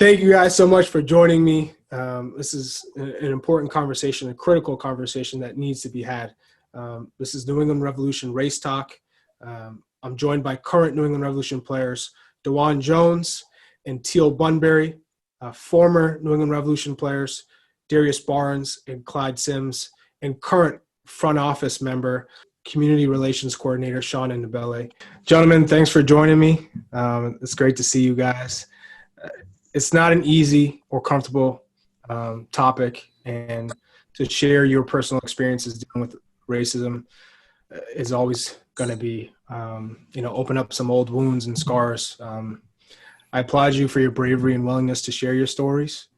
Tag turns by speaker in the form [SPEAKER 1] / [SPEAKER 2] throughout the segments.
[SPEAKER 1] Thank you guys so much for joining me. This is an important conversation, a critical conversation that needs to be had. This is New England Revolution Race Talk. I'm joined by current New England Revolution players, DeJuan Jones and Teal Bunbury, former New England Revolution players, Darrius Barnes and Clyde Sims, and current front office member, community relations coordinator, Sean Ndebele. Gentlemen, thanks for joining me. It's great to see you guys. It's not an easy or comfortable topic, and to share your personal experiences dealing with racism is always going to be, open up some old wounds and scars. I applaud you for your bravery and willingness to share your stories.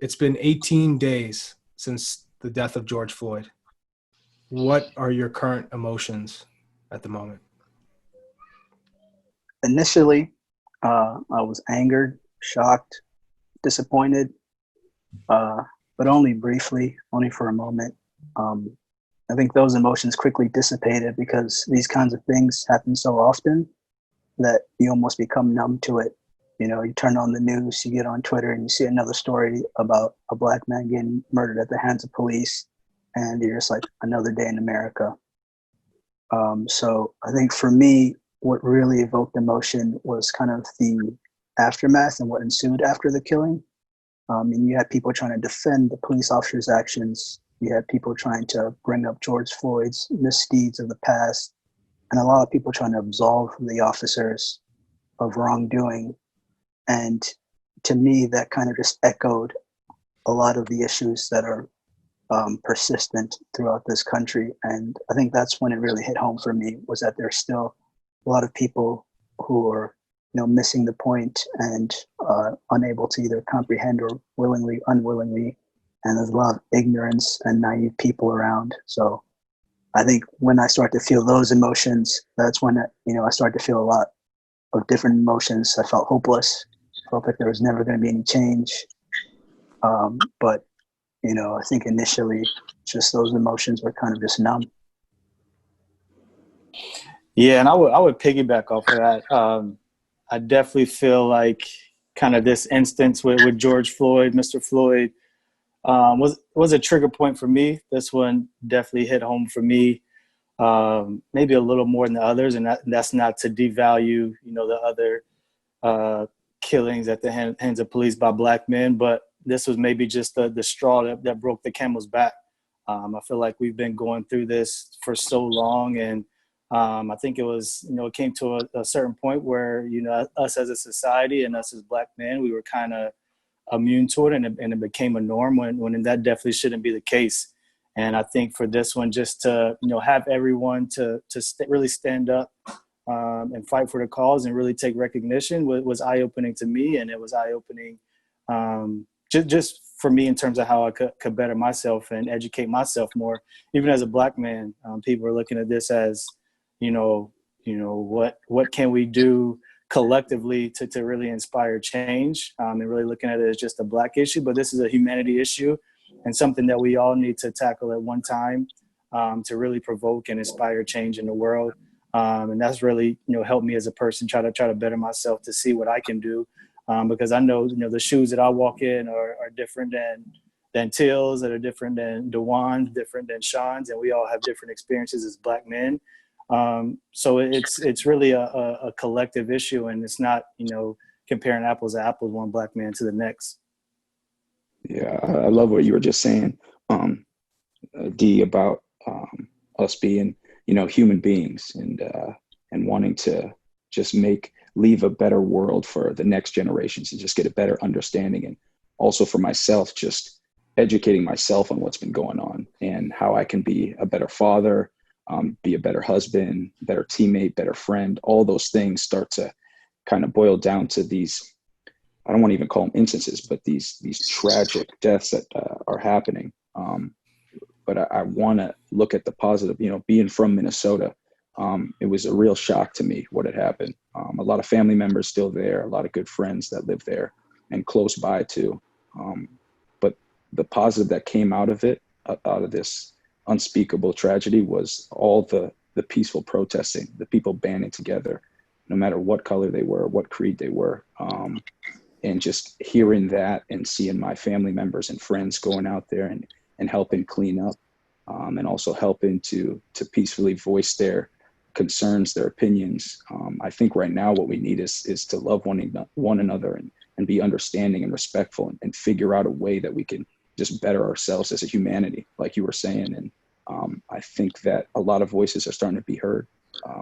[SPEAKER 1] It's been 18 days since the death of George Floyd. What are your current emotions at the moment?
[SPEAKER 2] Initially, I was angered, shocked, disappointed, but only briefly, only for a moment. I think those emotions quickly dissipated because these kinds of things happen so often that you almost become numb to it. You know, you turn on the news, you get on Twitter, and you see another story about a Black man getting murdered at the hands of police, and you're just like, another day in America. So I think for me, what really evoked emotion was kind of the aftermath and what ensued after the killing. And you had people trying to defend the police officers' actions. You had people trying to bring up George Floyd's misdeeds of the past, and a lot of people trying to absolve the officers of wrongdoing. And to me, that kind of just echoed a lot of the issues that are persistent throughout this country. And I think that's when it really hit home for me, was that there's still a lot of people who are missing the point and unable to either comprehend or willingly, unwillingly. And there's a lot of ignorance and naive people around. So I think when I start to feel those emotions, that's when, I start to feel a lot of different emotions. I felt hopeless, felt like there was never going to be any change. But, I think initially just those emotions were kind of just numb.
[SPEAKER 3] Yeah, and I would piggyback off of that. I definitely feel like kind of this instance with George Floyd, Mr. Floyd, was a trigger point for me. This one definitely hit home for me, maybe a little more than the others, and that's not to devalue, the other killings at the hands of police by Black men, but this was maybe just the straw that broke the camel's back. I feel like we've been going through this for so long, and I think it was, it came to a certain point where, us as a society and us as Black men, we were kind of immune to it, and it became a norm when that definitely shouldn't be the case. And I think for this one, just to, have everyone to really stand up and fight for the cause and really take recognition was eye-opening to me. And it was eye-opening just for me in terms of how I could better myself and educate myself more. Even as a Black man, people are looking at this as, what can we do collectively to really inspire change, and really looking at it as just a Black issue. But this is a humanity issue and something that we all need to tackle at one time to really provoke and inspire change in the world. And that's really, helped me as a person try to better myself, to see what I can do. Because I know, the shoes that I walk in are different than Teal's, that are different than DeJuan's, different than Sean's, and we all have different experiences as Black men. So it's really a collective issue, and it's not, comparing apples to apples, one Black man to the next.
[SPEAKER 4] Yeah, I love what you were just saying, D, about us being, human beings and wanting to just leave a better world for the next generations and just get a better understanding. And also for myself, just educating myself on what's been going on and how I can be a better father, be a better husband, better teammate, better friend. All those things start to kind of boil down to these, I don't want to even call them instances, but these tragic deaths that are happening. But I want to look at the positive, being from Minnesota. It was a real shock to me what had happened. A lot of family members still there, a lot of good friends that live there and close by too. But the positive that came out of this unspeakable tragedy was all the peaceful protesting, the people banding together, no matter what color they were, what creed they were. and just hearing that and seeing my family members and friends going out there and helping clean up, and also helping to peacefully voice their concerns, their opinions. I think right now what we need is to love one another and be understanding and respectful, and figure out a way that we can just better ourselves as a humanity, like you were saying. And I think that a lot of voices are starting to be heard,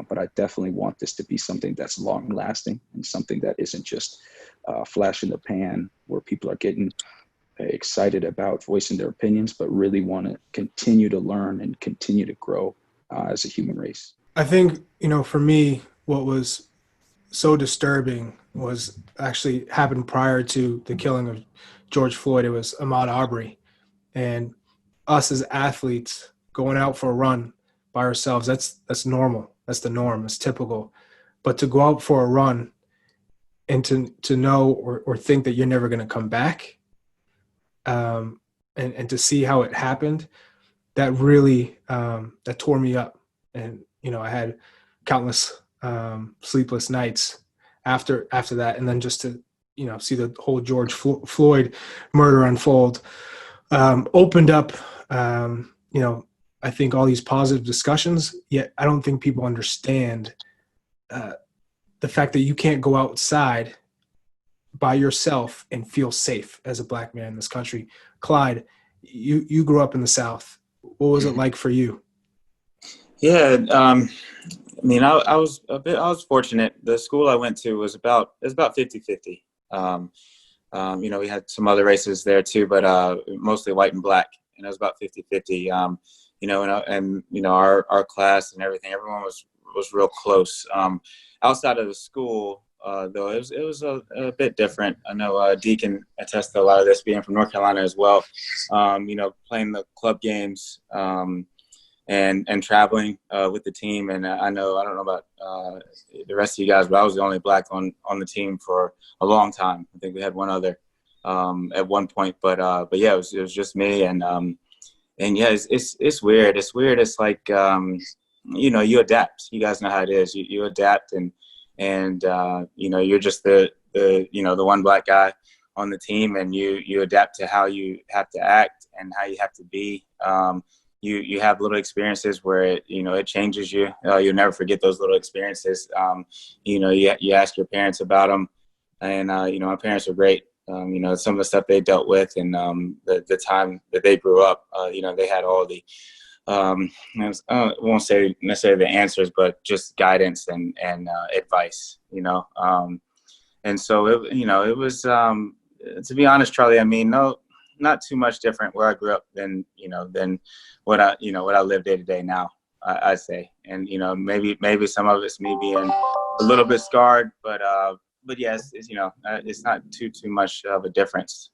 [SPEAKER 4] but I definitely want this to be something that's long lasting and something that isn't just flash in the pan where people are getting excited about voicing their opinions, but really want to continue to learn and continue to grow as a human race.
[SPEAKER 1] I think, for me, what was so disturbing was actually happened prior to the killing of George Floyd. It was Ahmaud Arbery, and us as athletes going out for a run by ourselves. That's normal. That's the norm. It's typical. But to go out for a run and to know or think that you're never going to come back, and to see how it happened, that really that tore me up. And I had countless sleepless nights after that, and then just to see the whole George Floyd murder unfold opened up I think all these positive discussions, yet I don't think people understand the fact that you can't go outside by yourself and feel safe as a Black man in this country. Clyde, you grew up in the South. What was it like for you?
[SPEAKER 5] Yeah, I was fortunate. The school I went to was about 50-50. We had some other races there too, but mostly white and Black, and it was about 50-50. Our class and everyone was real close. Outside of the school, though, it was a bit different. I know Dee can attest to a lot of this, being from North Carolina as well. Playing the club games and traveling with the team. And I don't know about the rest of you guys, but I was the only Black on the team for a long time. I think we had one other at one point, but yeah, it was just me. And yeah, it's weird. It's weird. It's like you adapt. You guys know how it is. You adapt, and you're just the one Black guy on the team, and you adapt to how you have to act and how you have to be. You have little experiences where it changes you. You'll never forget those little experiences. You ask your parents about them, and my parents were great. Some of the stuff they dealt with, and the time that they grew up, they had all the I won't say necessarily the answers, but just guidance and advice. And so it was to be honest, Charlie. No, not too much different where I grew up than what I live day to day now. I'd say, and maybe some of it's me being a little bit scarred, but yes, it's not too much of a difference.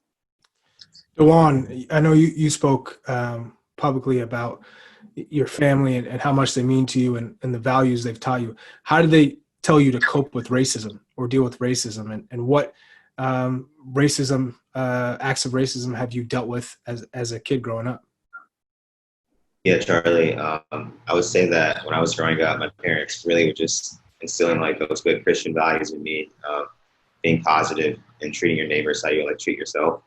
[SPEAKER 1] DeJuan, I know you spoke publicly about your family and how much they mean to you and the values they've taught you. How did they tell you to cope with racism or deal with racism, and what racism acts of racism have you dealt with as a kid growing up?
[SPEAKER 6] Yeah, Charlie, I would say that when I was growing up, my parents really were just instilling like those good Christian values in me, being positive and treating your neighbors how you treat yourself.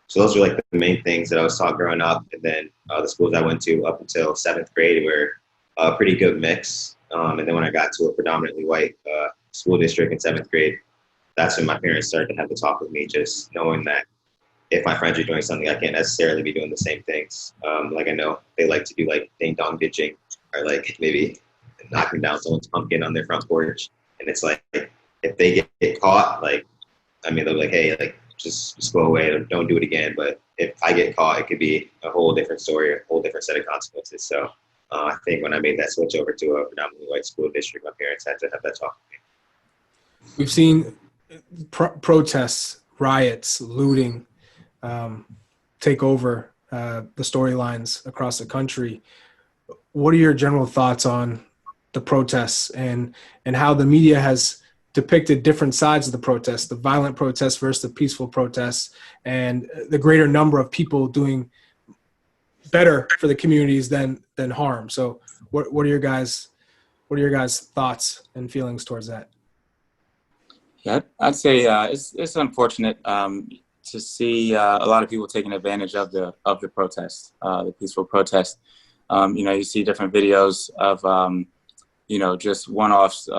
[SPEAKER 6] So those were like the main things that I was taught growing up. And then the schools I went to up until 7th grade were a pretty good mix. And then when I got to a predominantly white school district in 7th grade, that's when my parents started to have to talk with me, just knowing that if my friends are doing something, I can't necessarily be doing the same things. I know they like to do like ding-dong ditching, or like maybe knocking down someone's pumpkin on their front porch. And it's like, if they get caught, they'll be like, hey, just go away, don't do it again. But if I get caught, it could be a whole different story, a whole different set of consequences. So I think when I made that switch over to a predominantly white school district, my parents had to have that talk with me.
[SPEAKER 1] We've seen protests, riots, looting take over the storylines across the country. What are your general thoughts on the protests and how the media has depicted different sides of the protests, the violent protests versus the peaceful protests, and the greater number of people doing better for the communities than harm? So what are your guys' thoughts and feelings towards that?
[SPEAKER 5] Yeah, I'd say it's unfortunate to see a lot of people taking advantage of the protest, the peaceful protest. You see different videos of just one-offs,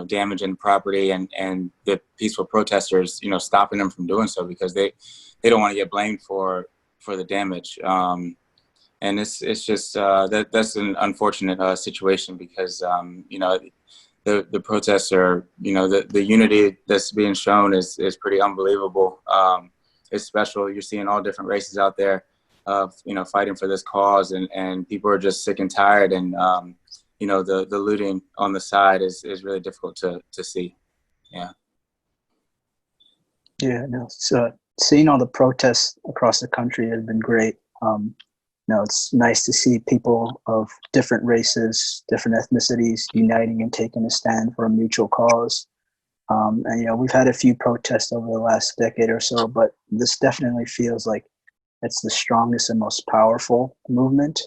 [SPEAKER 5] damaging property and the peaceful protesters, stopping them from doing so because they don't want to get blamed for the damage. And it's just that's an unfortunate situation because the protests are, the unity that's being shown is pretty unbelievable. It's special. You're seeing all different races out there, fighting for this cause, and people are just sick and tired. And the looting on the side is really difficult to see. Yeah.
[SPEAKER 2] Yeah, no. So seeing all the protests across the country has been great. It's nice to see people of different races, different ethnicities uniting and taking a stand for a mutual cause. And we've had a few protests over the last decade or so, but this definitely feels like it's the strongest and most powerful movement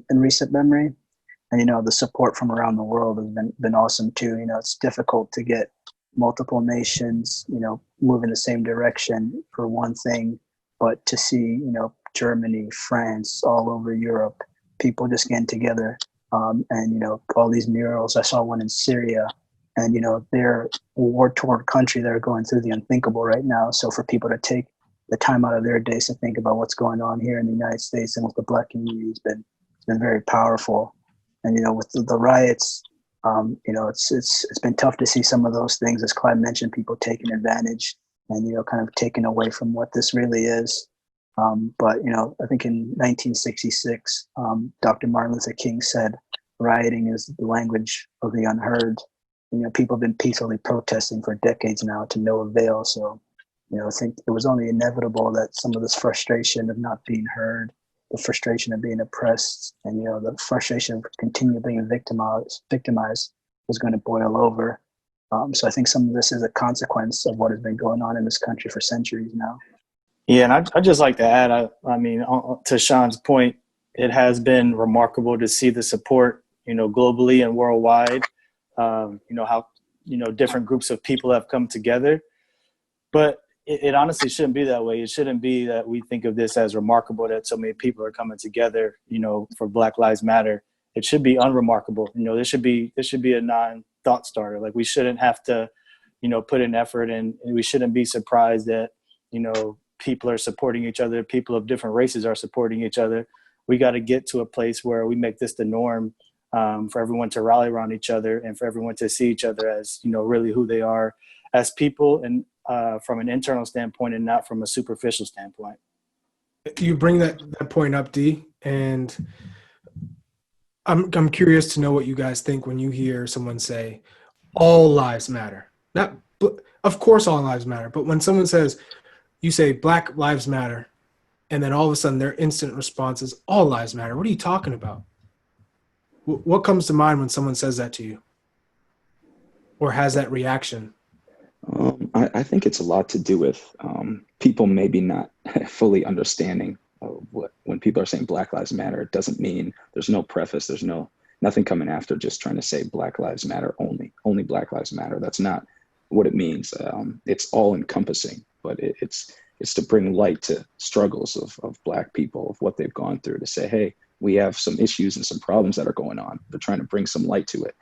[SPEAKER 2] in recent memory. And the support from around the world has been awesome too. It's difficult to get multiple nations, move in the same direction for one thing, but to see, Germany, France, all over Europe, people just getting together, and all these murals. I saw one in Syria, and they're a war-torn country that are going through the unthinkable right now. So for people to take the time out of their days to think about what's going on here in the United States and with the Black community has been very powerful. And with the riots, it's been tough to see some of those things, as Clyde mentioned, people taking advantage and kind of taking away from what this really is. But I think in 1966, Dr. Martin Luther King said, "Rioting is the language of the unheard." People have been peacefully protesting for decades now to no avail. So, I think it was only inevitable that some of this frustration of not being heard, the frustration of being oppressed, and the frustration of continuing being victimized was going to boil over. So I think some of this is a consequence of what has been going on in this country for centuries now.
[SPEAKER 3] Yeah, and I'd just like to add, I mean, to Sean's point, it has been remarkable to see the support, globally and worldwide, how, different groups of people have come together. But it honestly shouldn't be that way. It shouldn't be that we think of this as remarkable that so many people are coming together, for Black Lives Matter. It should be unremarkable. This should be a non-thought starter. Like, we shouldn't have to, put in effort, and we shouldn't be surprised that, people are supporting each other. People of different races are supporting each other. We got to get to a place where we make this the norm, for everyone to rally around each other and for everyone to see each other as, really who they are as people, and from an internal standpoint and not from a superficial standpoint.
[SPEAKER 1] You bring that point up, D, and I'm curious to know what you guys think when you hear someone say, "All lives matter." Of course, all lives matter, but when someone says, you say Black Lives Matter, and then all of a sudden their instant response is all lives matter. What are you talking about? What comes to mind when someone says that to you or has that reaction?
[SPEAKER 4] I think it's a lot to do with people maybe not fully understanding when people are saying Black Lives Matter. It doesn't mean there's no preface. There's nothing coming after just trying to say Black Lives Matter only Black Lives Matter. That's not what it means. It's all encompassing, but it's to bring light to struggles of Black people, of what they've gone through, to say, hey, we have some issues and some problems that are going on. They're trying to bring some light to it.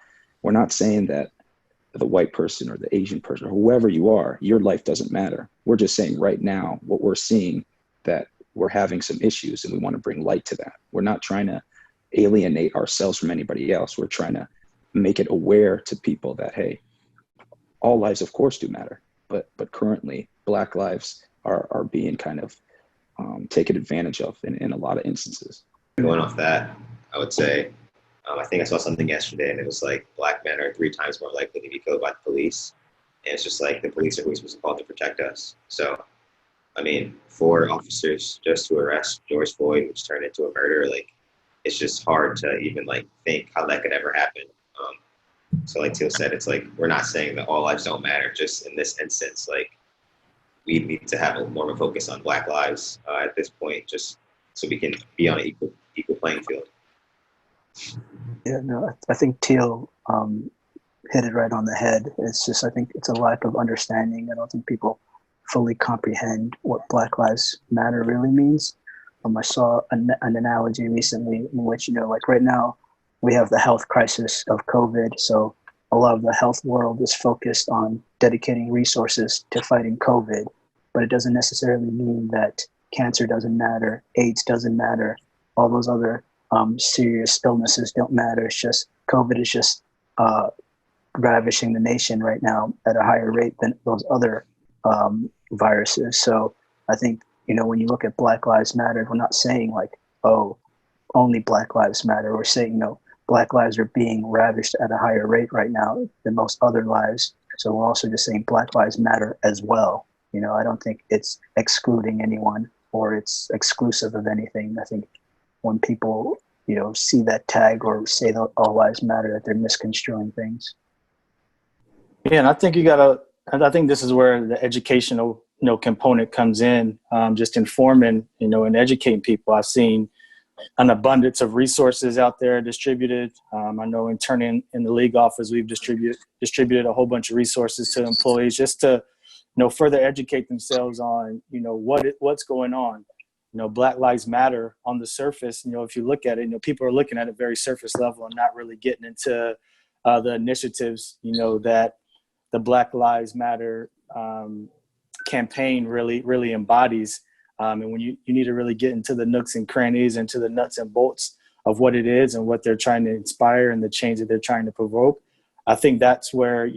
[SPEAKER 4] We're not saying that the white person or the Asian person or whoever you are, your life doesn't matter. We're just saying right now what we're seeing, that we're having some issues and we want to bring light to that. We're not trying to alienate ourselves from anybody else. We're trying to make it aware to people that, hey, all lives of course do matter, but currently Black lives are being kind of taken advantage of in a lot of instances.
[SPEAKER 6] Going off that, I would say, I think I saw something yesterday and it was like Black men are 3 times more likely to be killed by the police. And it's just like the police are who supposed to call to protect us. So, I mean, 4 officers just to arrest George Floyd, which turned into a murder, like, it's just hard to even like think how that could ever happen. So like Teal said, it's like, we're not saying that all lives don't matter. Just in this instance, like, we need to have more of a focus on Black lives at this point, just so we can be on an equal playing field.
[SPEAKER 2] Yeah, no, I think Teal hit it right on the head. It's just, I think it's a lack of understanding. I don't think people fully comprehend what Black Lives Matter really means. I saw an analogy recently in which, like right now we have the health crisis of COVID. So a lot of the health world is focused on dedicating resources to fighting COVID, but it doesn't necessarily mean that cancer doesn't matter, AIDS doesn't matter, all those other serious illnesses don't matter. It's just COVID is just ravishing the nation right now at a higher rate than those other viruses. So I think, when you look at Black Lives Matter, we're not saying like, oh, only Black Lives Matter. We're saying, no, Black lives are being ravished at a higher rate right now than most other lives. So we're also just saying Black Lives Matter as well. I don't think it's excluding anyone or it's exclusive of anything. I think when people, see that tag or say that all lives matter, that they're misconstruing things.
[SPEAKER 3] Yeah, and I think I think this is where the educational, component comes in, just informing, and educating people. I've seen an abundance of resources out there distributed. I know interning in the league office, we've distributed a whole bunch of resources to employees just to, further educate themselves on, what's going on. Black Lives Matter on the surface, if you look at it, people are looking at it very surface level and not really getting into the initiatives, that the Black Lives Matter campaign really embodies. And when you need to really get into the nooks and crannies, into the nuts and bolts of what it is and what they're trying to inspire and the change that they're trying to provoke, I think that's where,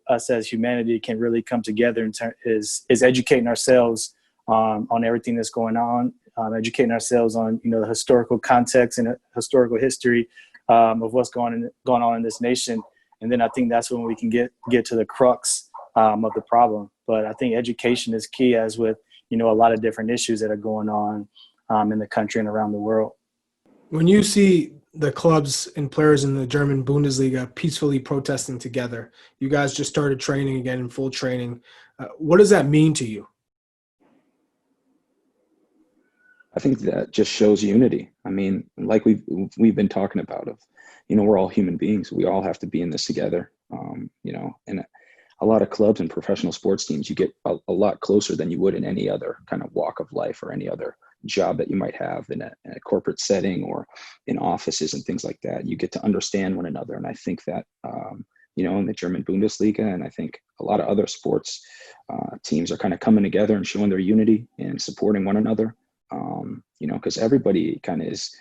[SPEAKER 3] us as humanity can really come together is educating ourselves on everything that's going on, educating ourselves on, the historical context and historical history of what's going on in this nation. And then I think that's when we can get to the crux of the problem. But I think education is key, as with, a lot of different issues that are going on in the country and around the world.
[SPEAKER 1] When you see the clubs and players in the German Bundesliga peacefully protesting together, you guys just started training again in full training. What does that mean to you?
[SPEAKER 4] I think that just shows unity. I mean, like we've been talking about, we're all human beings. We all have to be in this together. And a lot of clubs and professional sports teams, you get a lot closer than you would in any other kind of walk of life or any other job that you might have in a corporate setting or in offices and things like that. You get to understand one another. And I think that, in the German Bundesliga, and I think a lot of other sports teams are kind of coming together and showing their unity and supporting one another. Because everybody kind of is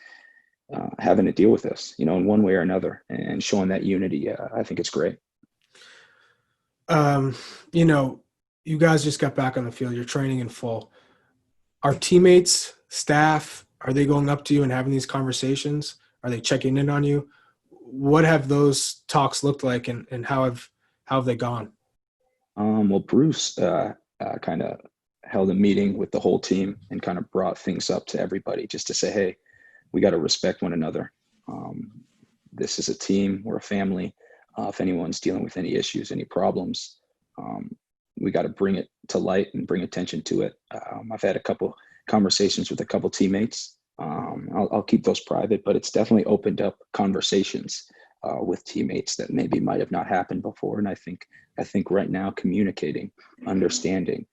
[SPEAKER 4] having to deal with this, in one way or another, and showing that unity. I think it's great.
[SPEAKER 1] You guys just got back on the field. You're training in full. Are teammates, staff, are they going up to you and having these conversations? Are they checking in on you? What have those talks looked like, and how have they gone?
[SPEAKER 4] Well, Bruce kind of held a meeting with the whole team and kind of brought things up to everybody just to say, hey, we got to respect one another. This is a team. We're a family. If anyone's dealing with any issues, any problems, we got to bring it to light and bring attention to it. I've had a couple conversations with a couple teammates. I'll keep those private, but it's definitely opened up conversations with teammates that maybe might have not happened before. And I think right now communicating, understanding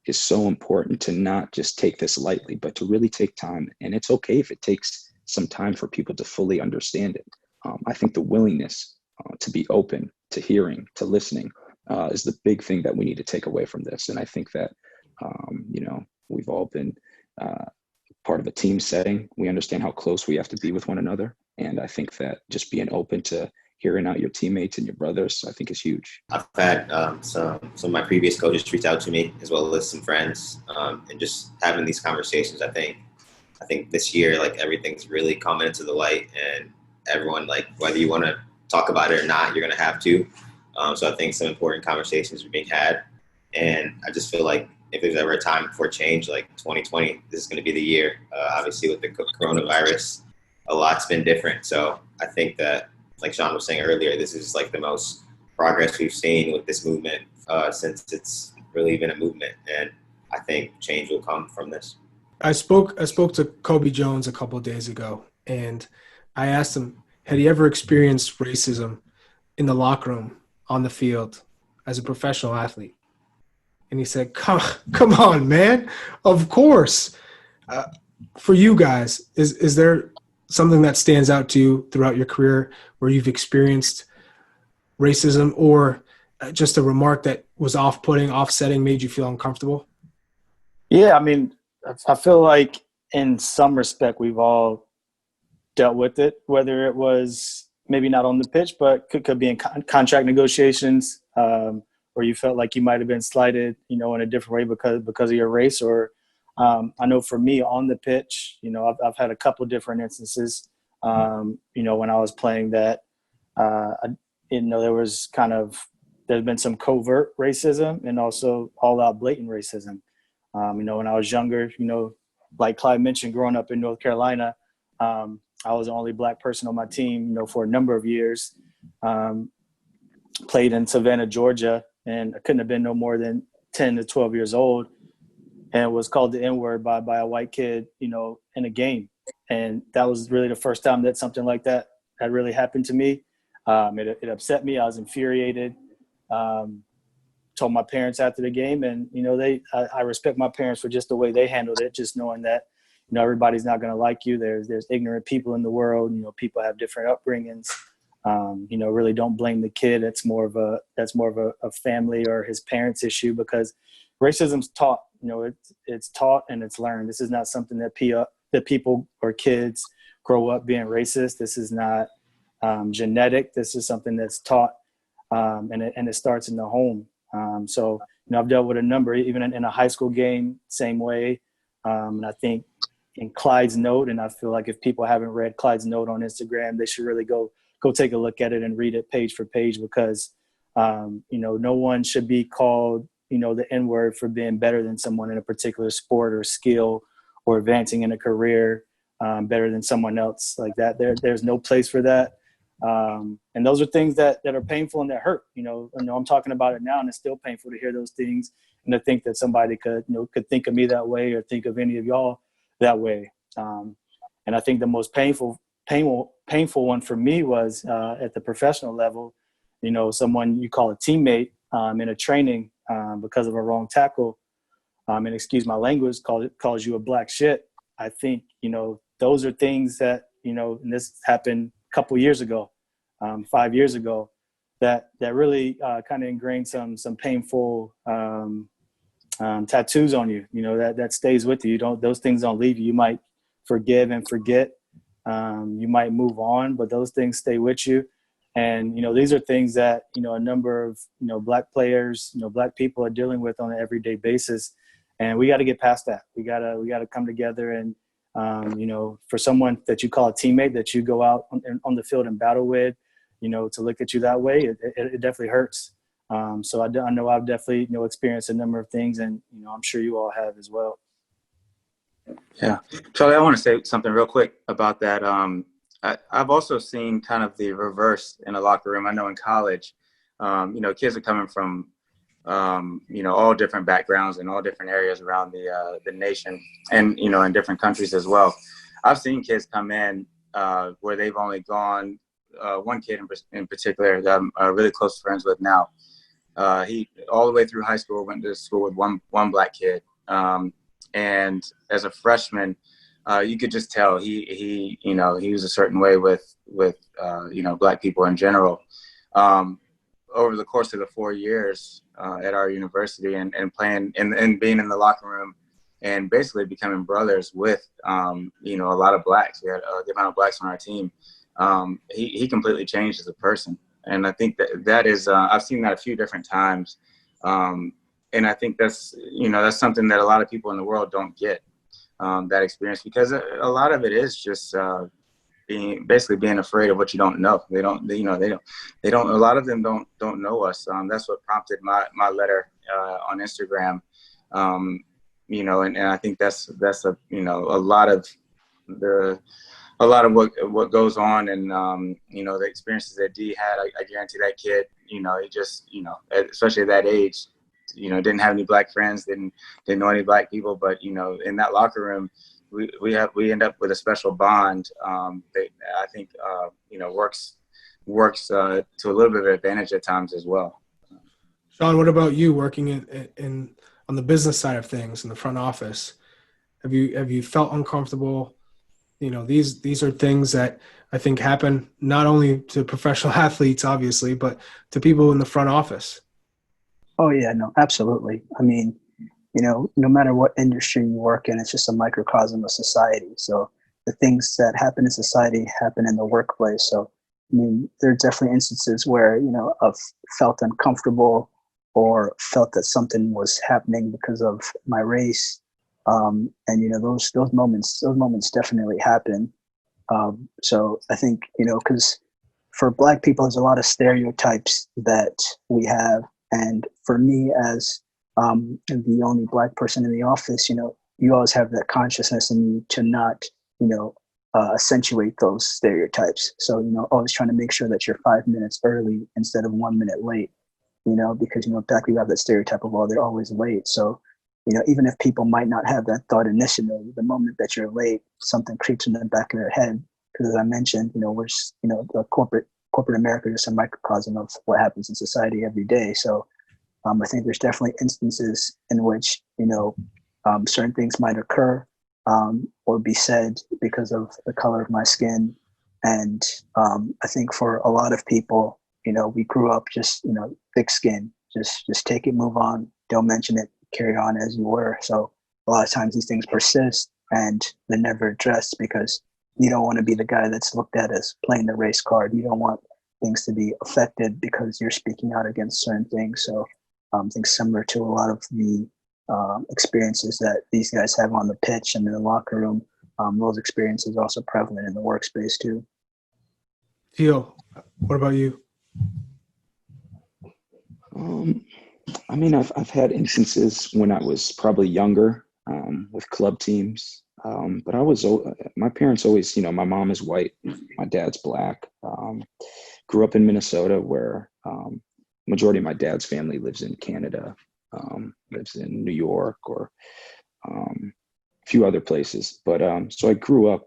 [SPEAKER 4] is so important, to not just take this lightly, but to really take time. And it's okay if it takes some time for people to fully understand it. I think the willingness to be open to hearing, to listening, is the big thing that we need to take away from this. And I think that, we've all been part of a team setting. We understand how close we have to be with one another. And I think that just being open to hearing out your teammates and your brothers, I think is huge.
[SPEAKER 6] I've had some of my previous coaches reach out to me, as well as some friends, and just having these conversations. I think this year, like, everything's really coming into the light, and everyone, like, whether you want to talk about it or not, you're going to have to. So I think some important conversations are being had. And I just feel like if there's ever a time for change, like 2020, this is going to be the year. Obviously, with the coronavirus, a lot's been different. So I think that, like Sean was saying earlier, this is like the most progress we've seen with this movement since it's really been a movement. And I think change will come from this.
[SPEAKER 1] I spoke to Kobe Jones a couple of days ago, and I asked him, had he ever experienced racism in the locker room, on the field, as a professional athlete? And he said, come on, man. Of course. For you guys, is there something that stands out to you throughout your career where you've experienced racism, or just a remark that was off-putting, offsetting, made you feel uncomfortable?
[SPEAKER 3] Yeah, I mean, I feel like in some respect we've all dealt with it, whether it was maybe not on the pitch, but could be in contract negotiations, or you felt like you might have been slighted, in a different way because of your race. Or I know for me on the pitch, I've had a couple different instances, when I was playing that, there's been some covert racism and also all out blatant racism. When I was younger, like Clyde mentioned, growing up in North Carolina, I was the only black person on my team, for a number of years. Played in Savannah, Georgia, and I couldn't have been no more than 10 to 12 years old, and was called the N-word by a white kid, in a game. And that was really the first time that something like that had really happened to me. It upset me. I was infuriated. Told my parents after the game, and I respect my parents for just the way they handled it, just knowing that everybody's not going to like you. There's ignorant people in the world. People have different upbringings. Really don't blame the kid. That's more of a family or his parents issue, because racism's taught. It's taught and it's learned. This is not something that people or kids grow up being racist. This is not genetic. This is something that's taught, and it starts in the home. So I've dealt with a number, even in a high school game, same way. And I think in Clyde's note, and I feel like if people haven't read Clyde's note on Instagram, they should really go take a look at it and read it page for page, because no one should be called the N-word for being better than someone in a particular sport or skill, or advancing in a career better than someone else like that. There's no place for that. And those are things that are painful and that hurt. I'm talking about it now, and it's still painful to hear those things and to think that somebody could think of me that way, or think of any of y'all that way. And I think the most painful one for me was at the professional level. Someone you call a teammate in a training because of a wrong tackle, and excuse my language, calls you a black shit. I think those are things that and this happened a couple years ago, 5 years ago, that really kind of ingrained some painful tattoos on you. That stays with you. Those things don't leave you. You might forgive and forget. You might move on, but those things stay with you. And these are things that a number of black players, black people are dealing with on an everyday basis, and we got to get past that. We gotta come together, and for someone that you call a teammate, that you go out on the field and battle with, to look at you that way, it definitely hurts. So I know I've definitely experienced a number of things, and I'm sure you all have as well.
[SPEAKER 5] Yeah, Charlie, I want to say something real quick about that. I've also seen kind of the reverse in the locker room. I know in college, kids are coming from, all different backgrounds and all different areas around the nation, and, in different countries as well. I've seen kids come in where they've only gone, one kid in particular that I'm really close friends with now. He all the way through high school went to school with one black kid. And as a freshman, you could just tell he was a certain way with black people in general. Over the course of the 4 years at our university, and playing and being in the locker room, and basically becoming brothers with a lot of blacks. We had the amount of blacks on our team. He completely changed as a person, and I think that is I've seen that a few different times. And I think that's something that a lot of people in the world don't get, that experience, because a lot of it is just being afraid of what you don't know. They don't, a lot of them don't know us. That's what prompted my letter on Instagram. And I think that's a lot of what goes on, and the experiences that D had. I guarantee that kid, he just, especially at that age, didn't have any black friends, didn't know any black people, but in that locker room, we end up with a special bond that I think works works to a little bit of advantage at times as well.
[SPEAKER 1] Sean, what about you working in on the business side of things in the front office? Have you felt uncomfortable? These are things that I think happen not only to professional athletes, obviously, but to people in the front office.
[SPEAKER 2] Oh yeah, no, absolutely. I mean, no matter what industry you work in, it's just a microcosm of society. So the things that happen in society happen in the workplace. So, I mean, there are definitely instances where, I've felt uncomfortable or felt that something was happening because of my race. And those moments definitely happen. So I think, because for Black people, there's a lot of stereotypes that we have. And for me, as the only Black person in the office, you always have that consciousness in you to not, accentuate those stereotypes. So, always trying to make sure that you're 5 minutes early instead of 1 minute late, because, Black people have that stereotype of, they're always late. So, even if people might not have that thought initially, the moment that you're late, something creeps in the back of their head. Because as I mentioned, we're just, the corporate America is just a microcosm of what happens in society every day. So I think there's definitely instances in which, certain things might occur or be said because of the color of my skin. And I think for a lot of people, we grew up just, thick skin, just take it, move on, don't mention it, carry on as you were. So a lot of times these things persist and they're never addressed because you don't want to be the guy that's looked at as playing the race card. You don't want things to be affected because you're speaking out against certain things. So I think similar to a lot of the experiences that these guys have on the pitch and in the locker room, those experiences are also prevalent in the workspace too.
[SPEAKER 1] Teal, what about you?
[SPEAKER 4] I mean, I've had instances when I was probably younger with club teams, but my parents always, my mom is white, my dad's Black. Grew up in Minnesota, where majority of my dad's family lives in Canada, lives in New York, or a few other places. But so I grew up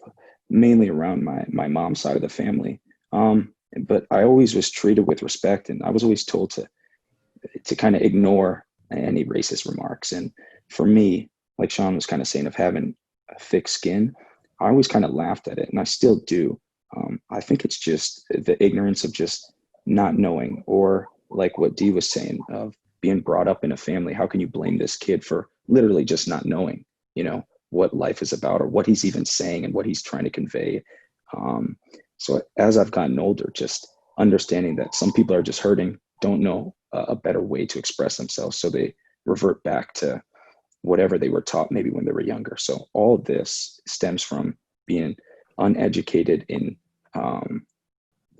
[SPEAKER 4] mainly around my mom's side of the family. But I always was treated with respect, and I was always told to kind of ignore any racist remarks. And for me, like Sean was kind of saying, of having a thick skin, I always kind of laughed at it, and I still do. I think it's just the ignorance of just not knowing, or like what Dee was saying, of being brought up in a family. How can you blame this kid for literally just not knowing, what life is about or what he's even saying and what he's trying to convey? So as I've gotten older, just understanding that some people are just hurting, don't know a better way to express themselves. So they revert back to whatever they were taught maybe when they were younger. So all of this stems from being uneducated in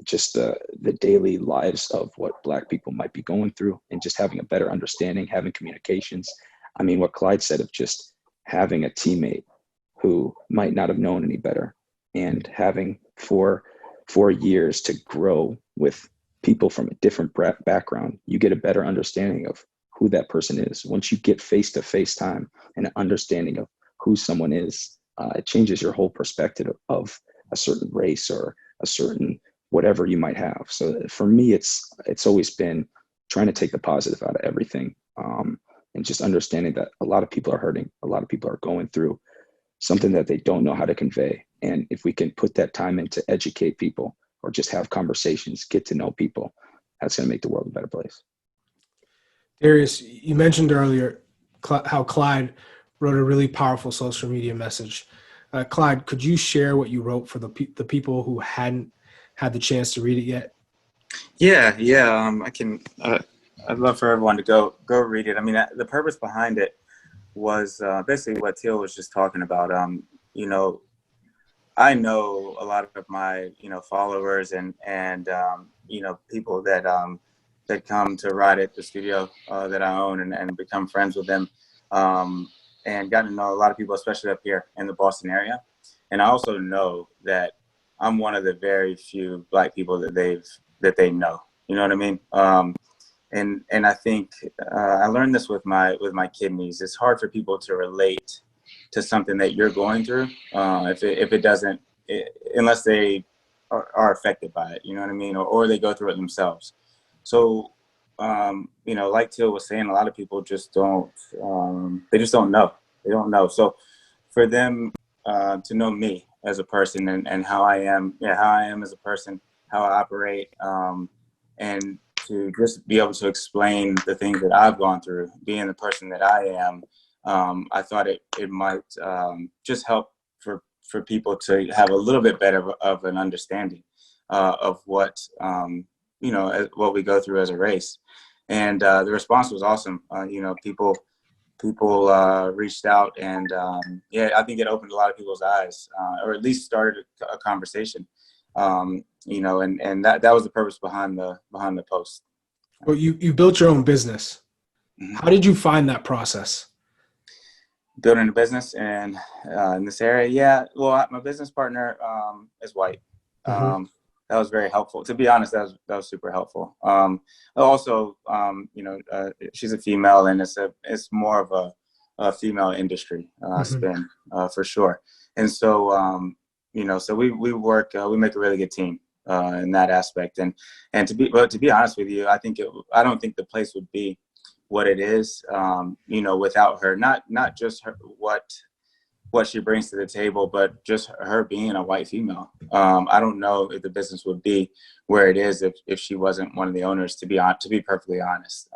[SPEAKER 4] just the daily lives of what Black people might be going through, and just having a better understanding, having communications. I mean, what Clyde said of just having a teammate who might not have known any better, and having for 4 years to grow with people from a different background, you get a better understanding of who that person is. Once you get face-to-face time and an understanding of who someone is, it changes your whole perspective of a certain race or a certain whatever you might have. So for me, it's always been trying to take the positive out of everything, and just understanding that a lot of people are hurting, a lot of people are going through something that they don't know how to convey. And if we can put that time in to educate people or just have conversations, get to know people, that's going to make the world a better place.
[SPEAKER 1] Darrius, you mentioned earlier how Clyde wrote a really powerful social media message. Clyde, could you share what you wrote for the people who hadn't had the chance to read it yet?
[SPEAKER 5] Yeah. I can. I'd love for everyone to go read it. I mean, the purpose behind it was basically what Teal was just talking about. I know a lot of my followers and people that come to ride at the studio that I own and become friends with them, and gotten to know a lot of people, especially up here in the Boston area. And I also know that I'm one of the very few Black people that they know. You know what I mean? And I think I learned this with my kidneys. It's hard for people to relate to something that you're going through if it doesn't, unless they are affected by it. You know what I mean? Or they go through it themselves. So, like Teal was saying, a lot of people just don't, they just don't know. They don't know. So for them to know me as a person and how I am as a person, how I operate, and to just be able to explain the things that I've gone through, being the person that I am, I thought it might just help for people to have a little bit better of an understanding of what, what we go through as a race. And the response was awesome. People reached out, and I think it opened a lot of people's eyes, or at least started a conversation. And that was the purpose behind the post.
[SPEAKER 1] Well, you built your own business.
[SPEAKER 5] Mm-hmm.
[SPEAKER 1] How did you find that process?
[SPEAKER 5] Building a business in this area? Yeah. Well, my business partner is white.
[SPEAKER 1] Mm-hmm.
[SPEAKER 5] That was very helpful. To be honest, that was super helpful. Also, she's a female, and it's more of a female industry spin for sure. And so, so we work, we make a really good team in that aspect. And to be honest with you, I don't think the place would be what it is, without her. Not just her, what she brings to the table, but just her being a white female. I don't know if the business would be where it is if she wasn't one of the owners, to be perfectly honest.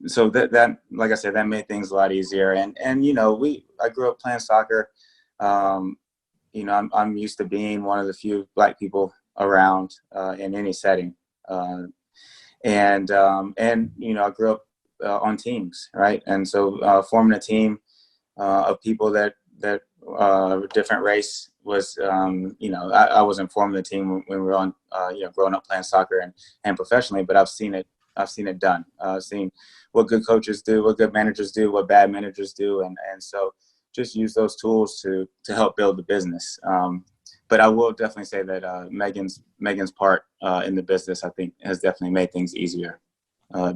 [SPEAKER 5] So that, like I said, that made things a lot easier. And I grew up playing soccer. I'm used to being one of the few Black people around in any setting. I grew up on teams, right? And so forming a team of people that different race was, I wasn't forming the team when we were on, growing up playing soccer and professionally, but I've seen it done. I've seen what good coaches do, what good managers do, what bad managers do, and so just use those tools to help build the business. But I will definitely say that Megan's part in the business, I think, has definitely made things easier.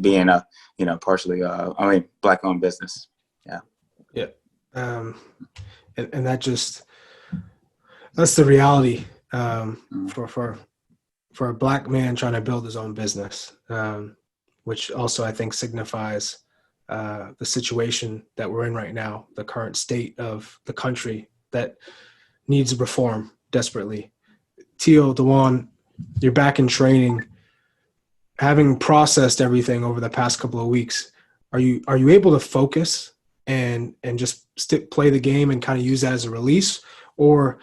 [SPEAKER 5] Being a partially Black-owned business. Yeah.
[SPEAKER 1] Yeah. And that's the reality for a Black man trying to build his own business, which also I think signifies the situation that we're in right now, the current state of the country that needs reform desperately. Teal, DeJuan, you're back in training. Having processed everything over the past couple of weeks, are you able to focus and just play the game and kind of use that as a release, or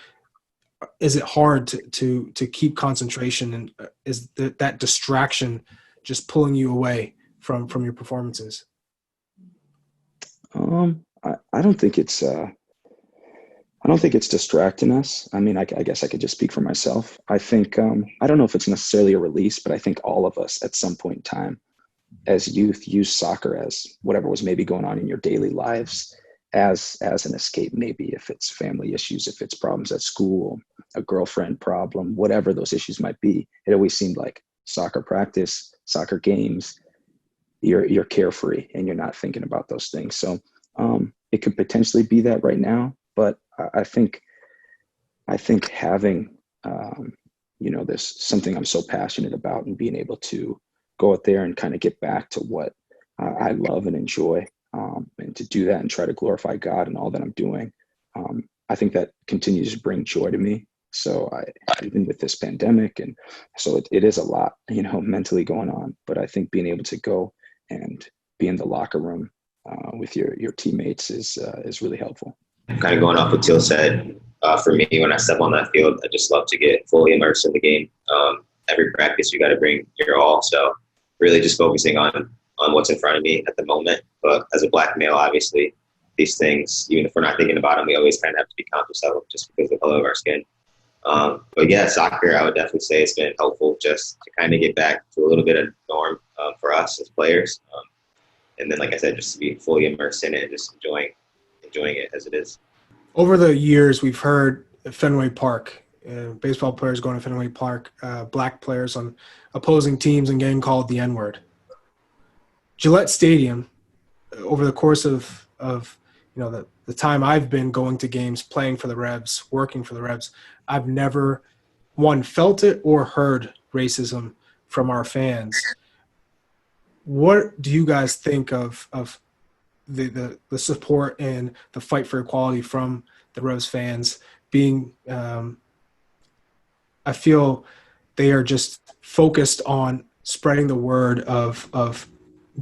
[SPEAKER 1] is it hard to keep concentration, and is that distraction just pulling you away from your performances?
[SPEAKER 4] I don't think it's distracting us. I mean, I guess I could just speak for myself. I think, I don't know if it's necessarily a release, but I think all of us at some point in time as youth use soccer as whatever was maybe going on in your daily lives as an escape, maybe if it's family issues, if it's problems at school, a girlfriend problem, whatever those issues might be. It always seemed like soccer practice, soccer games, you're carefree and you're not thinking about those things. So it could potentially be that right now, but I think having, this something I'm so passionate about, and being able to go out there and kind of get back to what I love and enjoy, and to do that and try to glorify God in all that I'm doing. I think that continues to bring joy to me. So even with this pandemic, and so it is a lot, mentally going on, but I think being able to go and be in the locker room with your teammates is really helpful.
[SPEAKER 6] Kind of going off what Teal said, for me, when I step on that field, I just love to get fully immersed in the game. Every practice, you got to bring your all. So really just focusing on what's in front of me at the moment. But as a Black male, obviously, these things, even if we're not thinking about them, we always kind of have to be conscious of them just because of the color of our skin. But yeah, soccer, I would definitely say it's been helpful just to kind of get back to a little bit of norm for us as players. And then, like I said, just to be fully immersed in it and just enjoying it as it is.
[SPEAKER 1] Over the years, we've heard Fenway Park, baseball players going to Fenway Park, Black players on opposing teams and getting called the N-word. Gillette Stadium, over the course of the time I've been going to games, playing for the Revs, working for the Revs, I've never, one, felt it or heard racism from our fans. What do you guys think of the support and the fight for equality from the Revs fans being I feel they are just focused on spreading the word of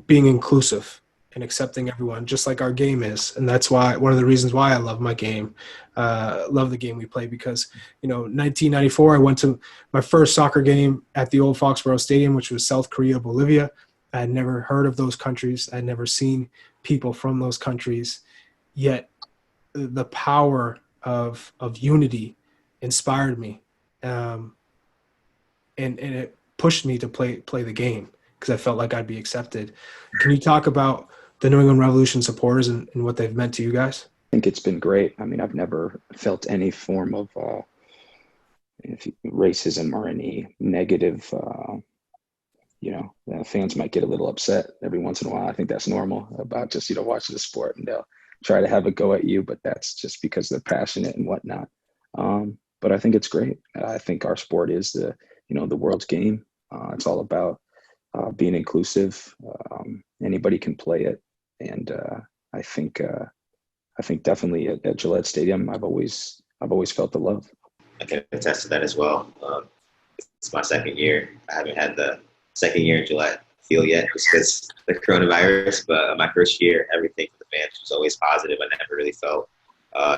[SPEAKER 1] being inclusive and accepting everyone, just like our game is. And that's why one of the reasons why I love my game, love the game we play, because, 1994, I went to my first soccer game at the old Foxborough Stadium, which was South Korea, Bolivia. I had never heard of those countries. I'd never seen people from those countries, yet the power of unity inspired me. And it pushed me to play the game because I felt like I'd be accepted. Can you talk about the New England Revolution supporters and what they've meant to you guys?
[SPEAKER 4] I think it's been great. I mean, I've never felt any form of racism or any negative, fans might get a little upset every once in a while. I think that's normal about just, watching the sport, and they'll try to have a go at you, but that's just because they're passionate and whatnot. But I think it's great. I think our sport is the world's game. It's all about being inclusive. Anybody can play it. And I think definitely at Gillette Stadium, I've always felt the love.
[SPEAKER 6] I can attest to that as well. It's my second year. I haven't had the second year in Gillette feel yet just because the coronavirus, but my first year, everything for the fans was always positive. I never really felt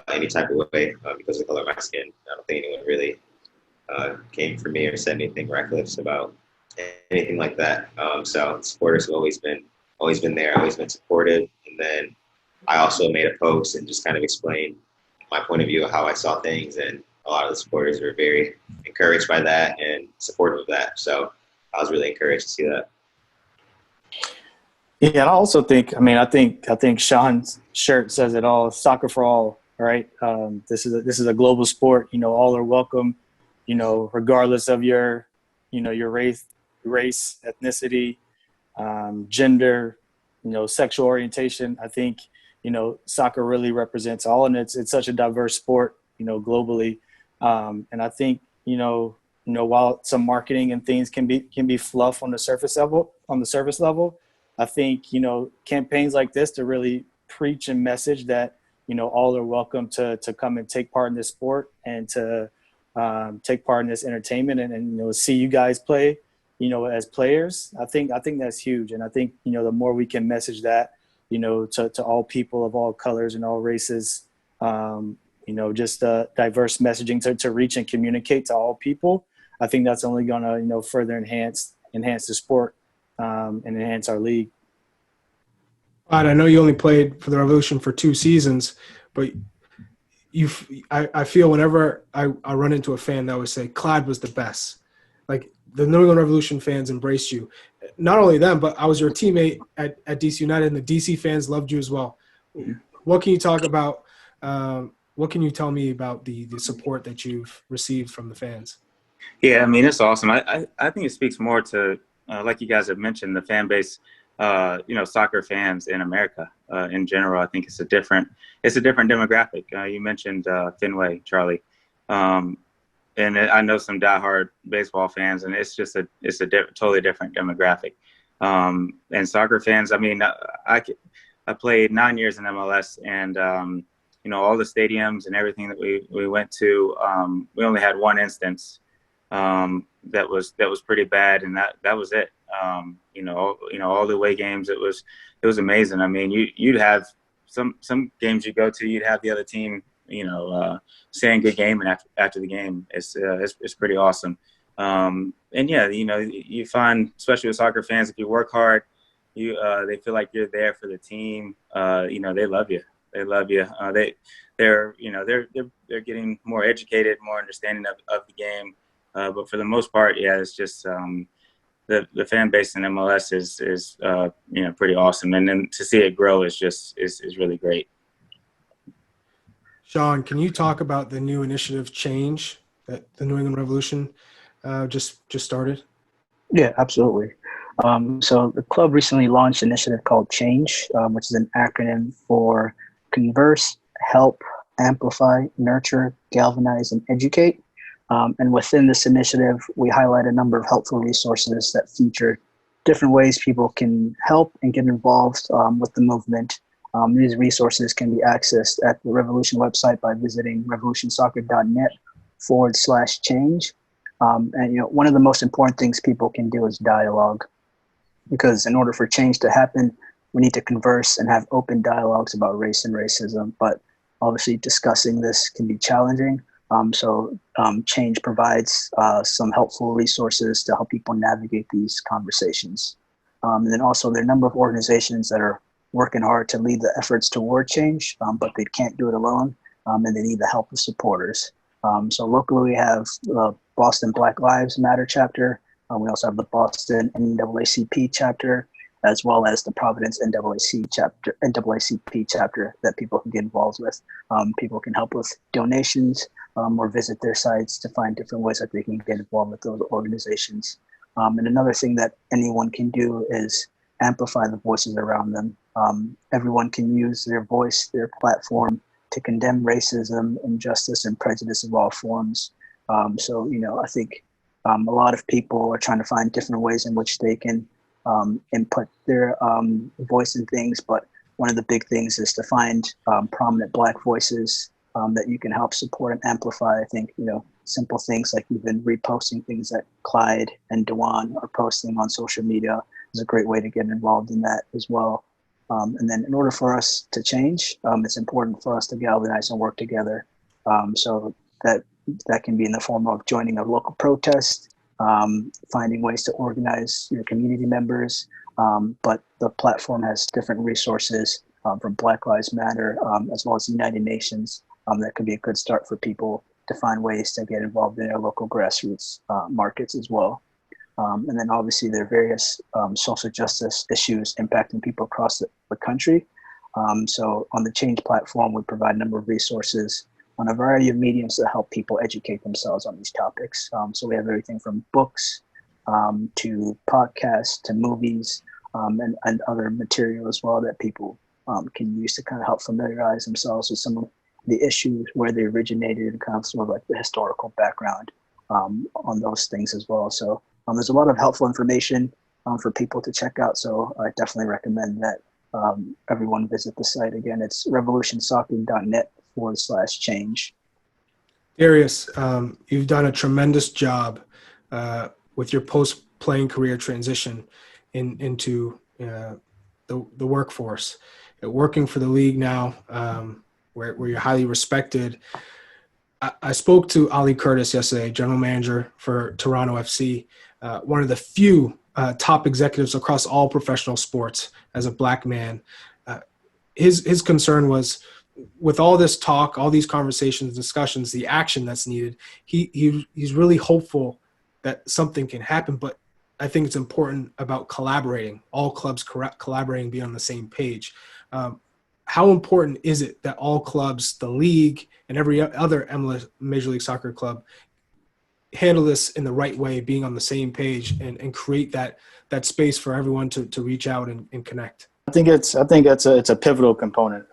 [SPEAKER 6] any type of way because of the color of my skin. I don't think anyone really came for me or said anything reckless about anything like that. So supporters have always been there, always been supportive. And then I also made a post and just kind of explained my point of view of how I saw things, and a lot of the supporters were very encouraged by that and supportive of that. So I was really encouraged to see that.
[SPEAKER 3] Yeah, and I also think, I think Sean's shirt says it all. Soccer for all, right? This is a global sport. All are welcome. Regardless of your race, ethnicity, gender, sexual orientation. I think soccer really represents all, and it's such a diverse sport, globally. And I think while some marketing and things can be fluff on the surface level, I think, campaigns like this to really preach and message that, all are welcome to come and take part in this sport and to take part in this entertainment and see you guys play, as players. I think that's huge. And I think, the more we can message that, to all people of all colors and all races, just diverse messaging to reach and communicate to all people. I think that's only going to, further enhance the sport and enhance our league.
[SPEAKER 1] I know you only played for the Revolution for 2 seasons, but I feel whenever I run into a fan that would say Clyde was the best. Like, the New England Revolution fans embraced you. Not only them, but I was your teammate at DC United, and the DC fans loved you as well. What can you talk about? What can you tell me about the support that you've received from the fans?
[SPEAKER 5] Yeah, it's awesome. I think it speaks more to, like you guys have mentioned, the fan base, soccer fans in America in general. I think it's a different demographic. You mentioned Fenway, Charlie, and I know some diehard baseball fans, and it's a totally different demographic. And soccer fans, I played 9 years in MLS, and all the stadiums and everything that we went to, we only had one instance that was pretty bad, and that was it. All the away games, it was amazing. You'd have some games you go to, you'd have the other team, saying good game, and after the game, it's pretty awesome. And yeah, you find, especially with soccer fans, if you work hard, they feel like you're there for the team. They love you. They love you. They're getting more educated, more understanding of the game. But for the most part, yeah, it's just the fan base in MLS is pretty awesome, and then to see it grow is really great.
[SPEAKER 1] Sean, can you talk about the new initiative Change that the New England Revolution just started?
[SPEAKER 2] Yeah, absolutely. So the club recently launched an initiative called Change, which is an acronym for converse, help, amplify, nurture, galvanize, and educate. And within this initiative, we highlight a number of helpful resources that feature different ways people can help and get involved with the movement. These resources can be accessed at the Revolution website by visiting revolutionsoccer.net/change. And one of the most important things people can do is dialogue, because in order for change to happen, we need to converse and have open dialogues about race and racism. But obviously, discussing this can be challenging. So Change provides some helpful resources to help people navigate these conversations. And then also there are a number of organizations that are working hard to lead the efforts toward change, but they can't do it alone, and they need the help of supporters. So locally we have the Boston Black Lives Matter chapter. We also have the Boston NAACP chapter, as well as the Providence NAACP chapter that people can get involved with. People can help with donations or visit their sites to find different ways that they can get involved with those organizations. And another thing that anyone can do is amplify the voices around them. Everyone can use their voice, their platform, to condemn racism, injustice, and prejudice of all forms. So I think a lot of people are trying to find different ways in which they can input their voice in things, but one of the big things is to find prominent Black voices that you can help support and amplify. I think, simple things like even reposting things that Clyde and DeJuan are posting on social media is a great way to get involved in that as well. And then in order for us to change, it's important for us to galvanize and work together. So that can be in the form of joining a local protest, finding ways to organize your community members. But the platform has different resources from Black Lives Matter, as well as the United Nations. That could be a good start for people to find ways to get involved in their local grassroots markets as well. And then obviously there are various social justice issues impacting people across the country. So on the Change platform, we provide a number of resources on a variety of mediums to help people educate themselves on these topics. So we have everything from books to podcasts to movies and other material as well that people can use to kind of help familiarize themselves with some of the issues, where they originated, and kind of sort of like the historical background on those things as well. So there's a lot of helpful information for people to check out. So I definitely recommend that everyone visit the site. Again, it's revolutionsoccer.net/change.
[SPEAKER 1] Darrius, you've done a tremendous job with your post-playing career transition into the workforce. Working for the league now, where you're highly respected. I spoke to Ali Curtis yesterday, general manager for Toronto FC, one of the few top executives across all professional sports as a Black man. His concern was, with all this talk, all these conversations, discussions, the action that's needed, he's really hopeful that something can happen. But I think it's important about collaborating, all clubs collaborating, be on the same page. How important is it that all clubs, the league, and every other MLS Major League Soccer club handle this in the right way, being on the same page and create that space for everyone to reach out and connect?
[SPEAKER 3] I think it's a pivotal component.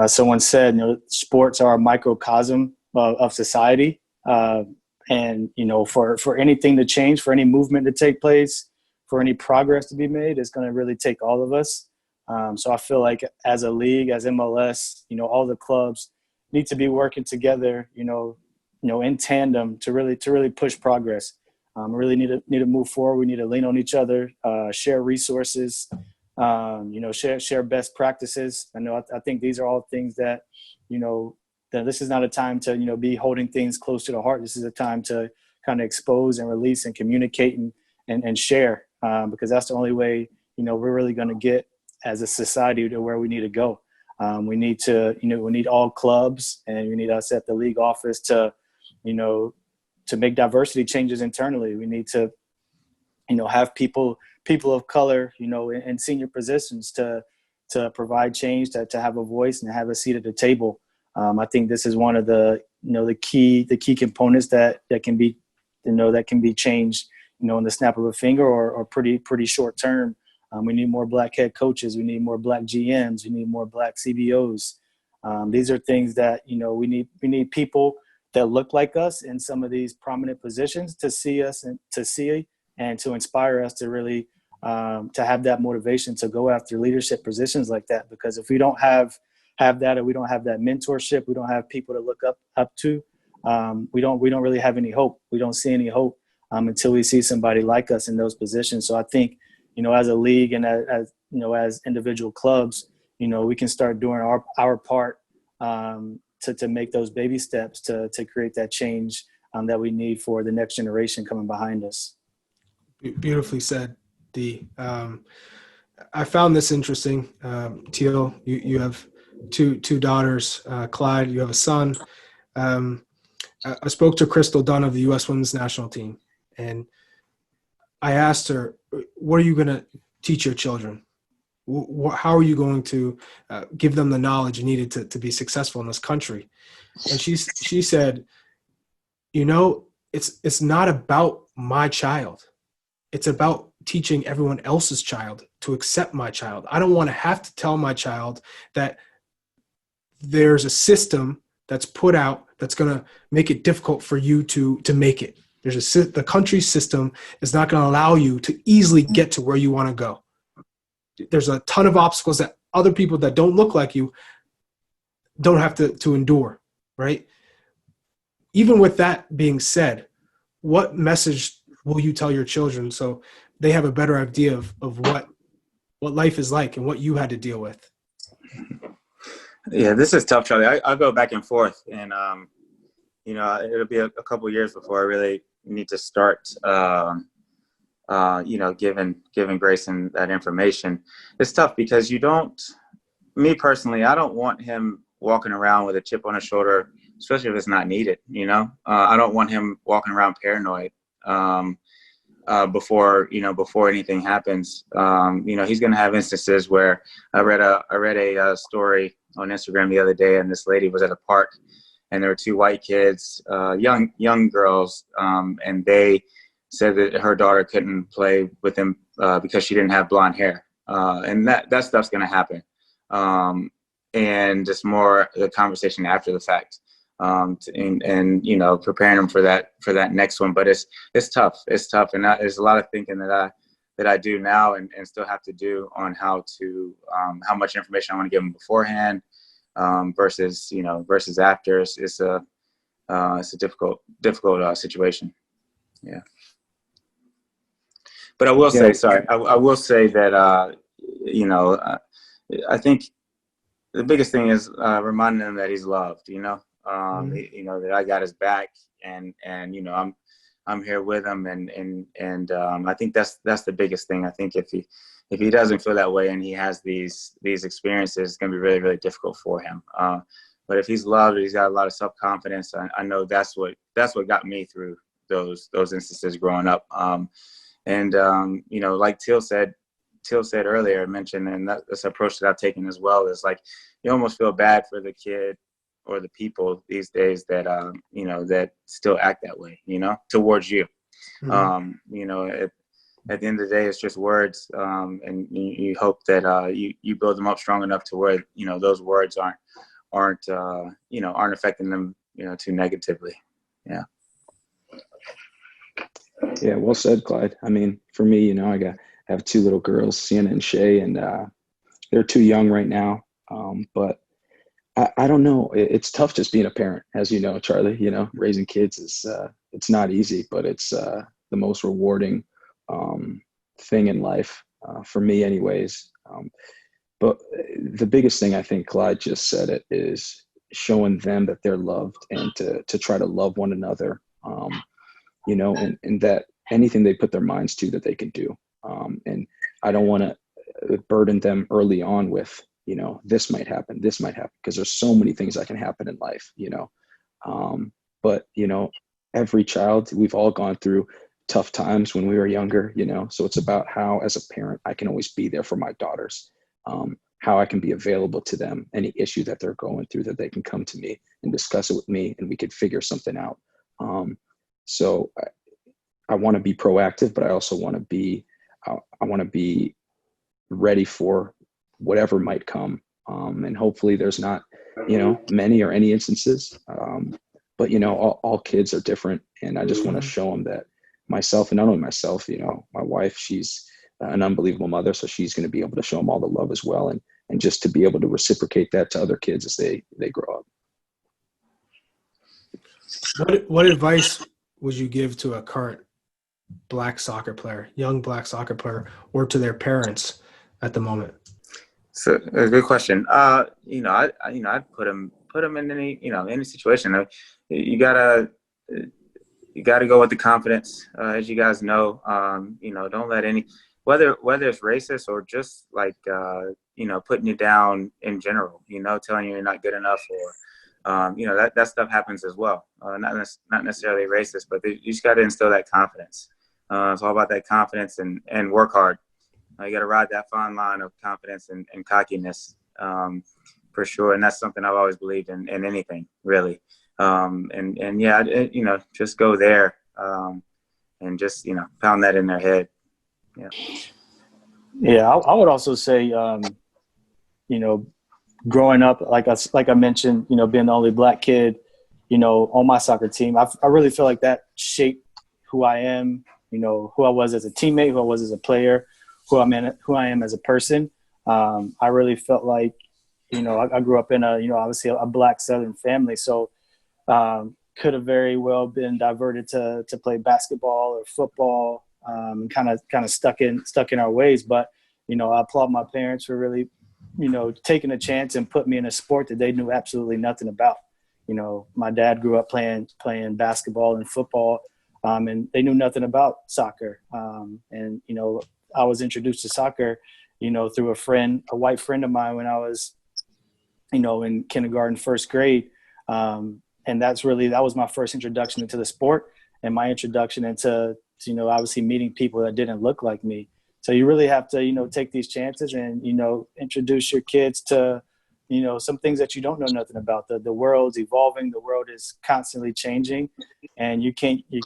[SPEAKER 3] As someone said, sports are a microcosm of society. And for anything to change, for any movement to take place, for any progress to be made, it's going to really take all of us. So I feel like as a league, as MLS, all the clubs need to be working together, in tandem to really push progress. Really need to move forward. We need to lean on each other, share resources, share best practices. I think these are all things that, that this is not a time to, be holding things close to the heart. This is a time to kind of expose and release and communicate and share, because that's the only way, we're really going to get as a society to where we need to go. We need to, we need all clubs, and we need us at the league office to, to make diversity changes internally. We need to, have people of color, in senior positions to provide change, to have a voice and have a seat at the table. I think this is one of the, the key components that can be, that can be changed, in the snap of a finger or pretty short term. We need more black head coaches. We need more black GMs. We need more black CBOs. These are things that, we need people that look like us in some of these prominent positions to see us and to inspire us to really to have that motivation to go after leadership positions like that. Because if we don't have that, or we don't have that mentorship, we don't have people to look up to, we don't really have any hope. We don't see any hope until we see somebody like us in those positions. So I think, as a league and as individual clubs, we can start doing our part to make those baby steps to create that change that we need for the next generation coming behind us.
[SPEAKER 1] Beautifully said, D. I found this interesting. Teal, you have two daughters. Clyde, you have a son. I spoke to Crystal Dunn of the U.S. Women's National Team, and I asked her, what are you going to teach your children? How are you going to give them the knowledge needed to be successful in this country? And she said, it's not about my child. It's about teaching everyone else's child to accept my child. I don't want to have to tell my child that there's a system that's put out that's going to make it difficult for you to make it. The country's system is not going to allow you to easily get to where you want to go. There's a ton of obstacles that other people that don't look like you don't have to endure, right? Even with that being said, what message will you tell your children so they have a better idea of what life is like and what you had to deal with?
[SPEAKER 5] Yeah, this is tough, Charlie. I'll go back and forth, and it'll be a couple of years before I really need to start, giving Grayson that information. It's tough because me personally, I don't want him walking around with a chip on his shoulder, especially if it's not needed. I don't want him walking around paranoid before anything happens. He's going to have instances where I read a story on Instagram the other day, and this lady was at a park, and there were two white kids, young girls, and they said that her daughter couldn't play with him because she didn't have blonde hair, and that stuff's going to happen. And just more the conversation after the fact, and preparing them for that next one. But it's tough. It's tough, and there's a lot of thinking that I do now and still have to do on how much information I want to give them beforehand versus after. It's a difficult situation. Yeah. But I will say, sorry, I will say that I think the biggest thing is reminding him that he's loved. That I got his back, and I'm here with him, and I think that's the biggest thing. I think if he doesn't feel that way and he has these experiences, it's going to be really, really difficult for him. But if he's loved, he's got a lot of self-confidence. I know that's what got me through those instances growing up. Like Teal said earlier, mentioned, and that's an approach that I've taken as well, is like you almost feel bad for the kid or the people these days that that still act that way, towards you. Mm-hmm. At the end of the day, it's just words, and you hope that you build them up strong enough to where those words aren't affecting them too negatively. Yeah.
[SPEAKER 4] Yeah, well said, Clyde. I mean, for me, I have two little girls, Sienna and Shay, and they're too young right now. But I don't know. It's tough just being a parent, as you know, Charlie. Raising kids is it's not easy, but it's the most rewarding thing in life for me, anyways. But the biggest thing, I think Clyde just said it, is showing them that they're loved and to try to love one another. And that anything they put their minds to that they can do. And I don't want to burden them early on with, this might happen, because there's so many things that can happen in life, but every child, we've all gone through tough times when we were younger, so it's about how, as a parent, I can always be there for my daughters, how I can be available to them, any issue that they're going through, that they can come to me and discuss it with me and we could figure something out. So I want to be proactive, but I also want to be ready for whatever might come. And hopefully there's not, many or any instances. But, all kids are different. And I just want to show them that myself, and not only myself, my wife, she's an unbelievable mother. So she's going to be able to show them all the love as well. And just to be able to reciprocate that to other kids as they grow up.
[SPEAKER 1] What advice would you give to a current black soccer player, young black soccer player, or to their parents at the moment?
[SPEAKER 5] So a good question. I'd put them in any situation. You gotta go with the confidence, as you guys know. Don't let whether it's racist or just like putting you down in general. Telling you you're not good enough, or that stuff happens as well. Not necessarily racist, but you just got to instill that confidence. It's all about that confidence and work hard. You got to ride that fine line of confidence and cockiness, for sure. And that's something I've always believed in anything, really. Just go there, and just, pound that in their head. Yeah.
[SPEAKER 3] Yeah. I would also say, growing up, like I mentioned, being the only black kid, on my soccer team, I really feel like that shaped who I am, who I was as a teammate, who I was as a player, who I am as a person. I really felt like, I grew up in obviously a black Southern family. So could have very well been diverted to play basketball or football, and kind of stuck in our ways. But, I applaud my parents for really, taking a chance and put me in a sport that they knew absolutely nothing about. My dad grew up playing basketball and football, and they knew nothing about soccer. I was introduced to soccer, through a white friend of mine when I was, in kindergarten, first grade. And that was my first introduction into the sport, and my introduction into, obviously meeting people that didn't look like me. So you really have to, take these chances and, introduce your kids to, some things that you don't know nothing about. The world's evolving. The world is constantly changing, and you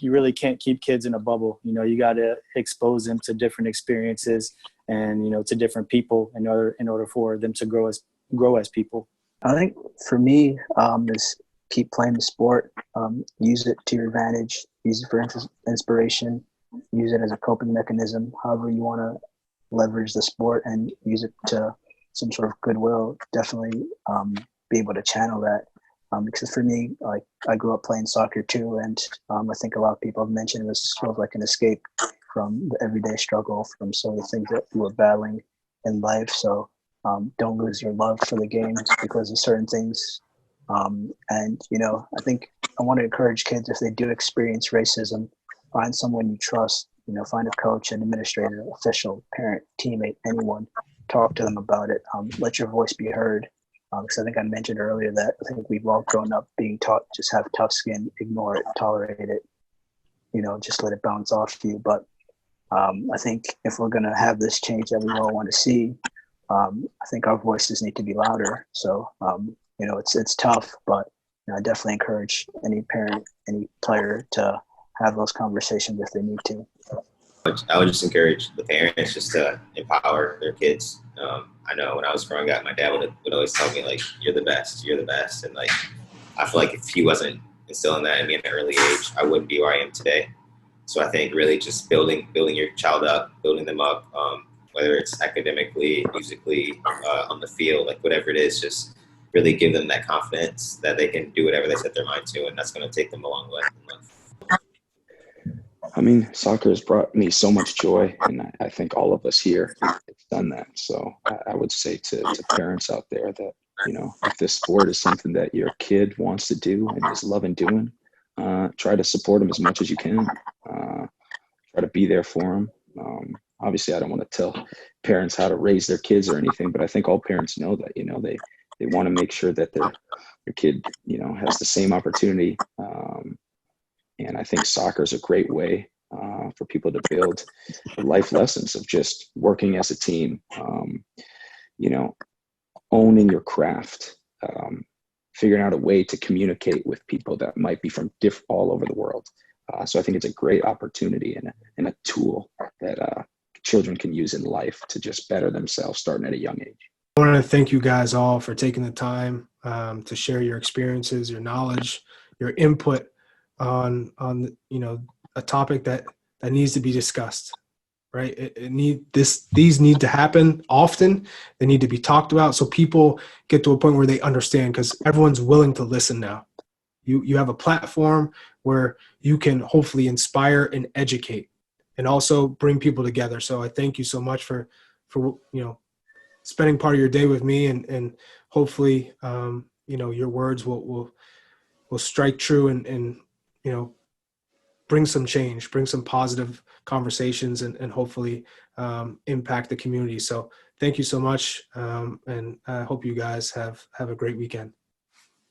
[SPEAKER 3] really can't keep kids in a bubble. You got to expose them to different experiences and, to different people in order for them to grow as people.
[SPEAKER 2] I think for me, is keep playing the sport, use it to your advantage, use it for inspiration, use it as a coping mechanism, however you want to leverage the sport, and use it to some sort of goodwill. Definitely be able to channel that. Because for me, like, I grew up playing soccer too, and I think a lot of people have mentioned it was sort of like an escape from the everyday struggle, from some of the things that you were battling in life. So don't lose your love for the game because of certain things. I think I want to encourage kids, if they do experience racism, find someone you trust, find a coach, an administrator, official, parent, teammate, anyone, talk to them about it. Let your voice be heard. Because I think I mentioned earlier that I think we've all grown up being taught just have tough skin, ignore it, tolerate it, just let it bounce off you. But I think if we're going to have this change that we all want to see, I think our voices need to be louder. So, it's tough, but I definitely encourage any parent, any player to have those conversations if they need to.
[SPEAKER 6] I would just encourage the parents just to empower their kids. I know when I was growing up, my dad would always tell me, like, you're the best. And, like, I feel like if he wasn't instilling that in me at an early age, I wouldn't be where I am today. So I think really just building your child up, building them up, whether it's academically, musically, on the field, like whatever it is, just really give them that confidence that they can do whatever they set their mind to, and that's going to take them a long way in life.
[SPEAKER 4] I mean, soccer has brought me so much joy, and I think all of us here have done that. So I would say to parents out there that, if this sport is something that your kid wants to do and is loving doing, try to support them as much as you can. Try to be there for them. Obviously, I don't want to tell parents how to raise their kids or anything, but I think all parents know that, they want to make sure that their kid, has the same opportunity. And I think soccer is a great way for people to build life lessons of just working as a team, owning your craft, figuring out a way to communicate with people that might be from all over the world. So I think it's a great opportunity and a tool that children can use in life to just better themselves starting at a young age.
[SPEAKER 1] I want to thank you guys all for taking the time to share your experiences, your knowledge, your input on a topic that needs to be discussed. Right? These need to happen often. They need to be talked about so people get to a point where they understand, because everyone's willing to listen now. You have a platform where you can hopefully inspire and educate and also bring people together. So I thank you so much for spending part of your day with me, and hopefully your words will strike true and bring some change, bring some positive conversations, and hopefully impact the community. So thank you so much. And I hope you guys have a great weekend.